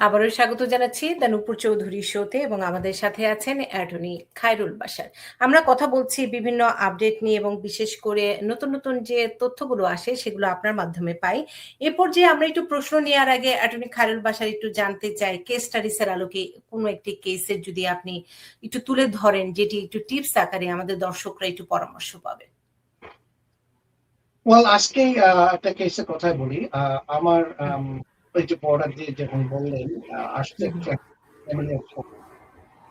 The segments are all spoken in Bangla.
আবারও স্বাগত জানাচ্ছি দ্য নূপুর চৌধুরী শোতে এবং আমাদের সাথে আছেন অ্যাটর্নি খায়রুল বাশার। আমরা কথা বলছি বিভিন্ন আপডেট নিয়ে এবং বিশেষ করে নতুন নতুন যে তথ্যগুলো আসে সেগুলো আপনার মাধ্যমে পাই। এ পর্যায়ে আমরা একটু প্রশ্ন নেওয়ার আগে অ্যাটর্নি খায়রুল বাশার একটু জানতে চাই, কেস স্টাডিজের আলোকে কোনো একটি কেসের যদি আপনি একটু তুলে ধরেন যেটি একটু টিপস আকারে আমাদের দর্শকরা একটু পরামর্শ পাবে। আজকেই একটা কেসের কথাই বলি। আমার ওই যে বর্ডার দিয়ে যখন বললেন আসছে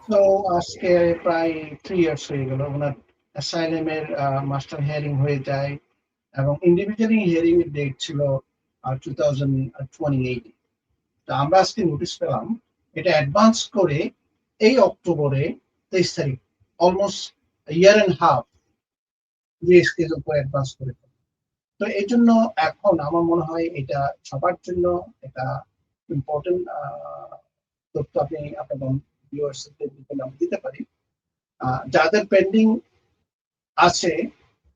তো আজকে প্রায় 3 ইয়ার্স হয়ে গেল ওনার অ্যাসাইলামের মাস্টার হিয়ারিং হয়ে যায় এবং ইন্ডিভিজুয়ালি হিয়ারিং এর ডেট ছিল 2028। তো আমরা আজকে নোটিশ পেলাম এটা অ্যাডভান্স করে এই অক্টোবরে 23 তারিখ, অলমোস্ট ইয়ার এন্ড হাফ জিএসকের উপর অ্যাডভান্স করে। তো এই জন্য এখন আমার মনে হয় এটা সবার জন্য এটা ইম্পর্টেন্ট তথ্য আপনি আপনাদের ভিউয়ার্সদের আমি দিতে পারি। যাদের পেন্ডিং আছে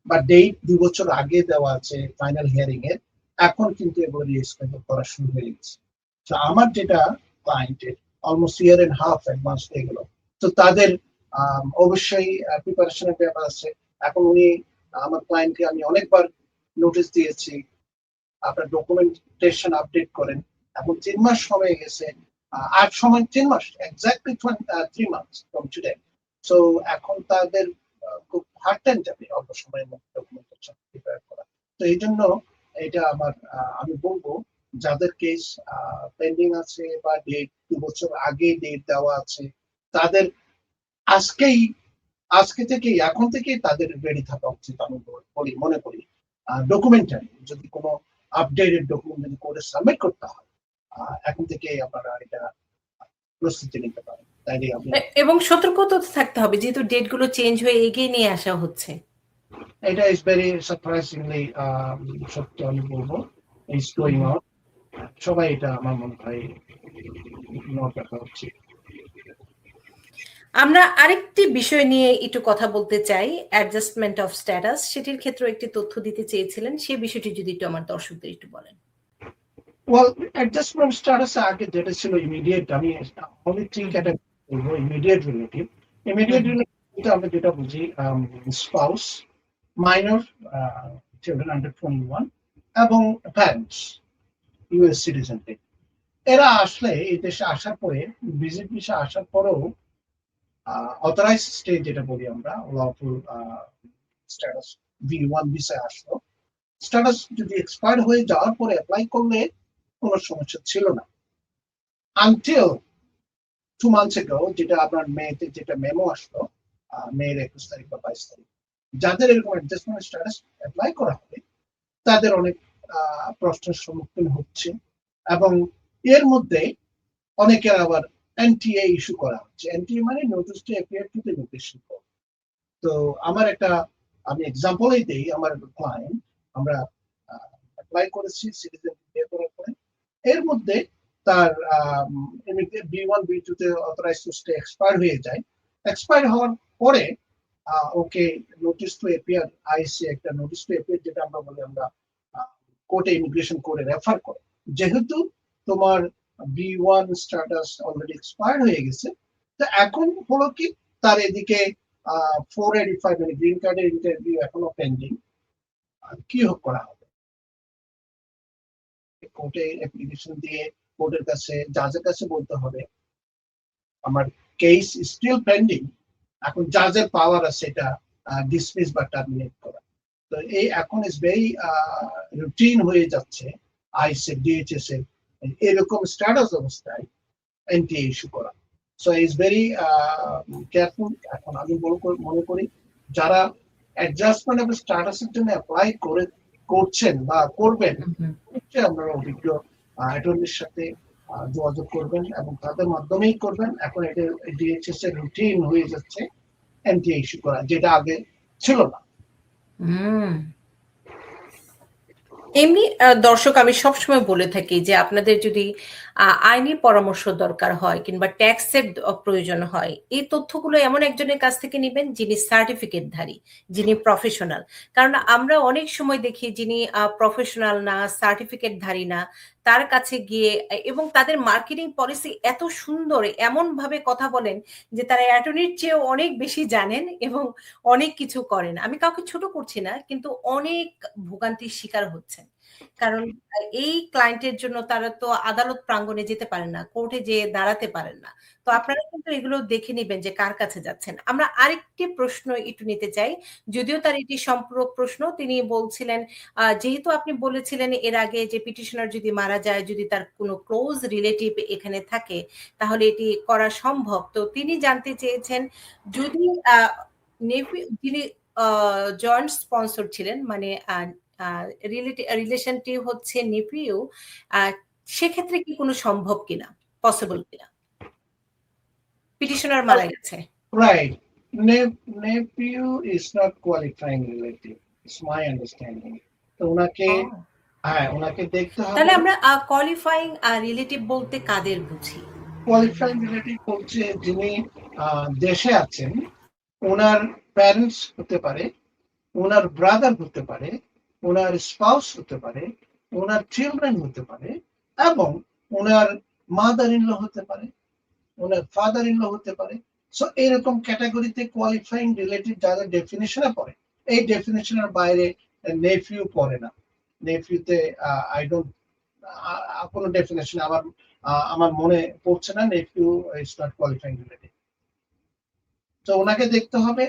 বা ডেট 2 বছর আগে দেওয়া আছে ফাইনাল হিয়ারিং এর, এখন কিন্তু এগুলো রিস্কেজুল করা শুরু হয়ে গেছে। তো আমার যেটা ক্লায়েন্টের almost year end half advance হয়ে গেল, তো তাদের অবশ্যই প্রিপারেশনের ব্যাপার আছে। এখন উনি আমার ক্লায়েন্টকে আমি অনেকবার নোটিশ দিয়েছি আপনার ডকুমেন্টেশন আপডেট করেন। এখন 3 মাস সময় গেছে, 8 সময় 3 মাস exactly 3 months from today. So এখন তাদের খুব হার্ড টাইম যাবে অল্প সময়ের মধ্যে ডকুমেন্টেশন প্রিপেয়ার করা। তো এই জন্য এটা আমার আমি বলবো যাদের কেস পেন্ডিং আছে বা ডেট 2 বছর আগে ডেট দেওয়া আছে, তাদের আজকে থেকেই এখন থেকেই তাদের রেডি থাকা উচিত। আমি মনে করি ডকুমেন্টারি যদি কোনো আপডেটেড ডকুমেন্ট যদি কোর্টে সাবমিট করতে হয়, এখন থেকে আপনারা এটা প্রস্তুতি নিতে পারেন। তাইলে এবং সতর্ক তো থাকতে হবে যেহেতু ডেটগুলো চেঞ্জ হয়ে এগিয়ে নিয়ে আসা হচ্ছে। এটা ইজ ভেরি সারপ্রাইজিংলি সত্য আমি বলবো ইজ গোয়িং অন। সবাই এটা আমার মনে হয় নোট রাখা উচিত। আমরা আরেকটি বিষয় নিয়ে একটু কথা বলতে চাই, অ্যাডজাস্টমেন্ট অফ স্ট্যাটাস। সেটির ক্ষেত্রে একটি তথ্য দিতে চেয়েছিলেন, সেই বিষয়টি যদি একটু আমার দর্শকদের একটু বলেন। অ্যাডজাস্টমেন্ট স্ট্যাটাস আগে যেটা ছিল ইমিডিয়েট, আমি অনলি 3 ক্যাটাগরি বলবো। ইমিডিয়েট রিলেটিভ আমরা যেটা বুঝি স্পাউস, মাইনর চিলড্রেন আন্ডার 21 এবং প্যারেন্টস ইউএস সিটিজেনদের। এরা আসলে এই দেশে আসার পরে ভিজিট ভিসা আসার পরেও অথরাইজ স্টেজ যেটা বলি আমরা লফুল স্ট্যাটাস V1 ভিসায় আসলো, স্ট্যাটাস যদি এক্সপায়ার হয়ে যাওয়ার পরে অ্যাপ্লাই করলে কোনো সমস্যা ছিল না আনটিল 2 months ago, যেটা আপনার মেতে যেটা মেমো আসলো মেয়ের 21 তারিখ বা 22 তারিখ। যাদের এরকম অ্যাডজাস্টমেন্ট স্ট্যাটাস অ্যাপ্লাই করা হবে তাদের অনেক প্রশ্নের সম্মুখীন হচ্ছে এবং এর মধ্যে অনেকের আবার এনটিএ ইস্যু করা হচ্ছে। এনটিএ মানে notice to appear to the notification code. তো আমার আমি এক্সাম্পলই দেই, আমার ক্লায়েন্ট আমরা অ্যাপ্লাই করেছি সিটিজেন বিয়ে করার পরে, এর মধ্যে তার B1 B2 তে অথরাইজ টু স্টে এক্সপায়ার হয়ে যায়। এক্সপায়ার হওয়ার পরে ওকে নোটিস টু অ্যাপিয়ার আইসি একটা নোটিস টু অ্যাপিয়ার যেটা আমরা বলি আমরা কোর্টে ইমিগ্রেশন কোর্টে রেফার করে, যেহেতু তোমার B1 স্ট্যাটাস অলরেডি এক্সপায়ার হয়ে গেছে। তো এখন হলো কি তার এদিকে 485 মানে গ্রিন কার্ডের ইন্টারভিউ এখনো পেন্ডিং। কি করা হবে? কোর্টে অ্যাপ্লিকেশন দিয়ে কোর্টের কাছে জাজের কাছে বলতে হবে আমার কেস স্টিল পেন্ডিং। এখন জাজের পাওয়ার আছে এটা ডিসমিস বা টার্মিনেট করা। তো এই এখন ইজ ভেরি রুটিন হয়ে যাচ্ছে আইসে ডিএইচএস এর এরকম স্ট্যাটাস অবস্থায় এনটিএ ইস্যু করা। So is very careful. এখন আমি মনে করি যারা অ্যাডজাস্টমেন্ট অফ স্ট্যাটাসের জন্য অ্যাপ্লাই করছেন বা করবেন, আপনারা অভিজ্ঞ অ্যাটর্নির সাথে যোগাযোগ করবেন এবং তাদের মাধ্যমেই করবেন। এখন এটা ডিএইচএস এর রুটিন হয়ে যাচ্ছে এনটিএ ইস্যু করা, যেটা আগে ছিল না। এমনি দর্শক আমি সবসময় বলে থাকি যে আপনাদের যদি আইনি পরামর্শ দরকার হয় কিংবা ট্যাক্সের প্রয়োজন হয়, এই তথ্যগুলো এমন একজনের কাছ থেকে নেবেন যিনি সার্টিফিকেটধারী, যিনি প্রফেশনাল। কারণ আমরা অনেক সময় দেখি যিনি প্রফেশনাল না, সার্টিফিকেটধারী না, তার কাছে গিয়ে এবং তাদের মার্কেটিং পলিসি এত সুন্দর, এমনভাবে কথা বলেন যে তারা অ্যাটর্নির চেয়েও অনেক বেশি জানেন এবং অনেক কিছু করেন। আমি কাউকে ছোট করছি না, কিন্তু অনেক ভোগান্তির শিকার হচ্ছেন। কারণ এই ক্লায়েন্টের জন্য তারা তো আদালত প্রাঙ্গণে যেতে পারেন না, কোর্টে যেয়ে দাঁড়াতে পারেন না। তো আপনারা কিন্তু এগুলো দেখে নিবেন যে কার কাছে যাচ্ছেন। আমরা আরেকটি প্রশ্ন একটু নিতে চাই, যদিও তার এটি সম্পূরক প্রশ্ন। তিনি বলছিলেন যেহেতু আপনি বলেছিলেন এর আগে যে পিটিশনার যদি মারা যায়, যদি তার কোনো ক্লোজ রিলেটিভ এখানে থাকে, তাহলে এটি করা সম্ভব। তো তিনি জানতে চেয়েছেন যদি যিনি জয়েন্ট স্পন্সর ছিলেন, মানে রিলেশনটি হচ্ছে নেপিউ, সেক্ষেত্রে কি কোনো সম্ভব কিনা, পসিবল কিনা? পিটিশনার মারা গেছে। Right. Nephew is not qualifying relative. It's my understanding. তো ওনাকে ওনাকে দেখতে হবে। তাহলে আমরা কোয়ালিফাইং রিলেটিভ বলতে কাদের বুঝি? কোয়ালিফাইং রিলেটিভ হচ্ছে যিনি দেশে আছেন, ওনার প্যারেন্টস হতে পারে, ওনার ব্রাদার হতে পারে, ওনার স্পাউস হতে পারে, ওনার চিলড্রেন হতে পারে, এবং ওনার মাদার ইন ল হতে পারে, ওনার ফাদার ইন ল হতে পারে। সো এরকম ক্যাটাগরিতে কোয়ালিফাইং রিলেটিভ যাদের ডেফিনেশনে পড়ে, এই ডেফিনেশনের বাইরে নেফিউ পড়ে না। নেফিউতে আই ডোন্ট কোনো ডেফিনেশন আমার মনে পড়ছে না। Nephew is not qualifying relative. তো ওনাকে দেখতে হবে